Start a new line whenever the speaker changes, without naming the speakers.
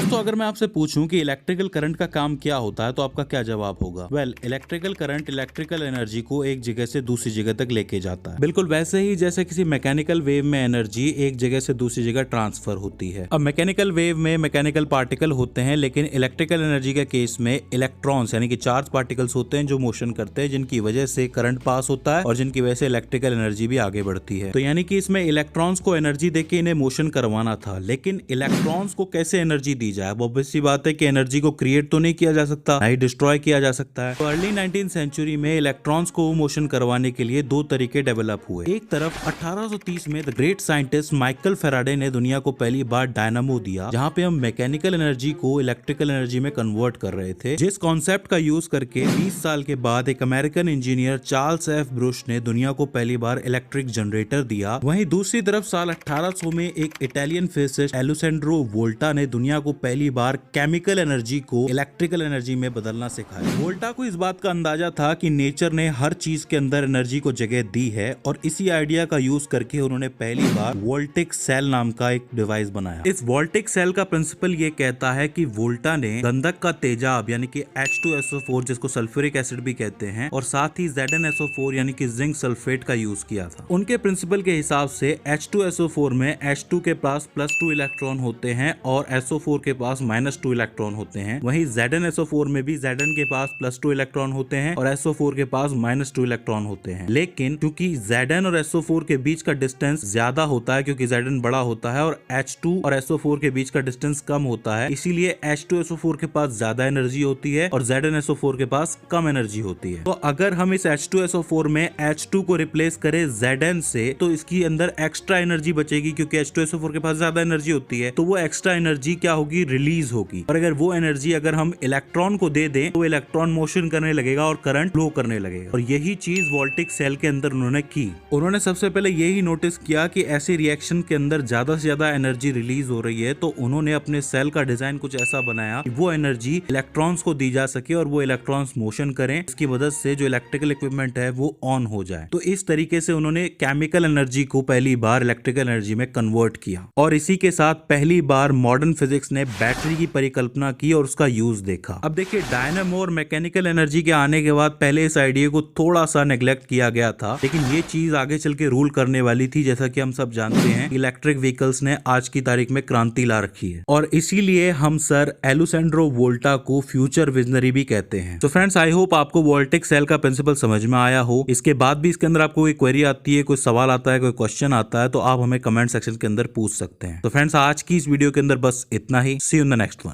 दोस्तों अगर मैं आपसे पूछूं कि इलेक्ट्रिकल करंट का काम क्या होता है तो आपका क्या जवाब होगा? इलेक्ट्रिकल करंट इलेक्ट्रिकल एनर्जी को एक जगह से दूसरी जगह तक लेके जाता है, बिल्कुल वैसे ही जैसे किसी मैकेनिकल वेव में एनर्जी एक जगह से दूसरी जगह ट्रांसफर होती है। अब मैकेनिकल वेव में मैकेनिकल पार्टिकल होते हैं, लेकिन इलेक्ट्रिकल एनर्जी के केस में इलेक्ट्रॉन्स यानी कि चार्ज पार्टिकल्स होते हैं जो मोशन करते हैं, जिनकी वजह से करंट पास होता है और जिनकी वजह से इलेक्ट्रिकल एनर्जी भी आगे बढ़ती है। तो यानी कि इसमें इलेक्ट्रॉन्स को एनर्जी देके इन्हें मोशन करवाना था, लेकिन इलेक्ट्रॉन्स को कैसे एनर्जी दी जाए? ऑब्वियस सी बात है कि एनर्जी को क्रिएट तो नहीं किया जा सकता, ना ही डिस्ट्रॉय किया जा सकता है। तो अर्ली 19th सेंचुरी में इलेक्ट्रॉन्स को मोशन करवाने के लिए दो तरीके डेवलप हुए। एक तरफ 1830 में the great scientist Michael Faraday ने दुनिया को पहली बार डायनामो दिया, जहां पे हम मैकेनिकल एनर्जी को इलेक्ट्रिकल एनर्जी में कन्वर्ट कर रहे थे। जिस कॉन्सेप्ट का यूज करके 20 साल के बाद एक American engineer Charles F brush ने दुनिया को पहली बार इलेक्ट्रिक जनरेटर दिया। वहीं दूसरी तरफ साल 1800 में एक इटालियन फिजिसिस्ट एलुसेंड्रो वोल्टा ने दुनिया को पहली बार केमिकल एनर्जी को इलेक्ट्रिकल एनर्जी में बदलना सिखाया। वोल्टा को इस बात का अंदाजा था कि नेचर ने हर चीज के अंदर एनर्जी को जगह दी है, और इसी आइडिया का यूज करके उन्होंने पहली बार वोल्टिक सेल नाम का एक डिवाइस बनाया। इस वोल्टिक सेल का प्रिंसिपल ये कहता है कि वोल्टा ने गंधक का तेजाब यानी कि H2SO4 जिसको सल्फ्यूरिक एसिड भी कहते हैं, और साथ ही ZnSO4 यानी कि जिंक सल्फेट का यूज किया था। उनके प्रिंसिपल के हिसाब से H2SO4 में H2 के पास +2 इलेक्ट्रॉन होते हैं और SO4 के पास -2 इलेक्ट्रॉन होते हैं। वहीं ZnSO4 में भी Zn के पास +2 इलेक्ट्रॉन होते हैं और SO4 के पास -2 इलेक्ट्रॉन होते हैं। लेकिन क्योंकि Zn और SO4 के बीच का डिस्टेंस ज्यादा होता है, क्योंकि Zn बड़ा होता है और H2 और SO4 के बीच का डिस्टेंस कम होता है, इसीलिए H2SO4 के पास ज्यादा एनर्जी होती है और ZnSO4 के पास कम एनर्जी होती है। तो अगर हम इस H2SO4 में H2 को रिप्लेस करें Zn से, तो इसकी अंदर एक्स्ट्रा एनर्जी बचेगी, क्योंकि H2SO4 के पास ज्यादा एनर्जी होती है। तो वो एक्स्ट्रा एनर्जी क्या होगी? रिलीज होगी। और अगर वो एनर्जी अगर हम इलेक्ट्रॉन को दे दें तो इलेक्ट्रॉन मोशन करने लगेगा और करंट फ्लो करने लगेगा। और यही चीज वोल्टिक सेल के अंदर उन्होंने की। उन्होंने सबसे पहले यही नोटिस किया कि ऐसे रिएक्शन के अंदर ज्यादा से ज्यादा एनर्जी रिलीज हो रही है, तो उन्होंने अपने सेल का डिजाइन कुछ ऐसा बनाया कि वो एनर्जी इलेक्ट्रॉन्स को दी जा सके और वो इलेक्ट्रॉन्स मोशन करें, इसकी मदद से जो इलेक्ट्रिकल इक्विपमेंट है वो ऑन हो जाए। तो इस तरीके से उन्होंने केमिकल एनर्जी को पहली बार इलेक्ट्रिकल एनर्जी में कन्वर्ट किया। और इसी के साथ पहली बार मॉडर्न फिजिक्स ने बैटरी की परिकल्पना की और उसका यूज देखा। अब देखिए, डायनामो और मैकेनिकल एनर्जी के आने के बाद पहले इस आइडिया को थोड़ा सा नेग्लेक्ट किया गया था, लेकिन ये चीज आगे चल के रूल करने वाली थी। जैसा कि हम सब जानते हैं, इलेक्ट्रिक व्हीकल्स ने आज की तारीख में क्रांति ला रखी है, और इसीलिए हम सर एलुसेंड्रो वोल्टा को फ्यूचर विजनरी भी कहते हैं। तो फ्रेंड्स, आई होप आपको वोल्टिक सेल का प्रिंसिपल समझ में आया हो। इसके बाद भी इसके अंदर आपको कोई क्वेरी आती है, कोई सवाल आता है, कोई क्वेश्चन आता है, तो आप हमें कमेंट सेक्शन के अंदर पूछ सकते हैं। तो फ्रेंड्स, आज की इस वीडियो के अंदर बस इतना ही। See you in the next one.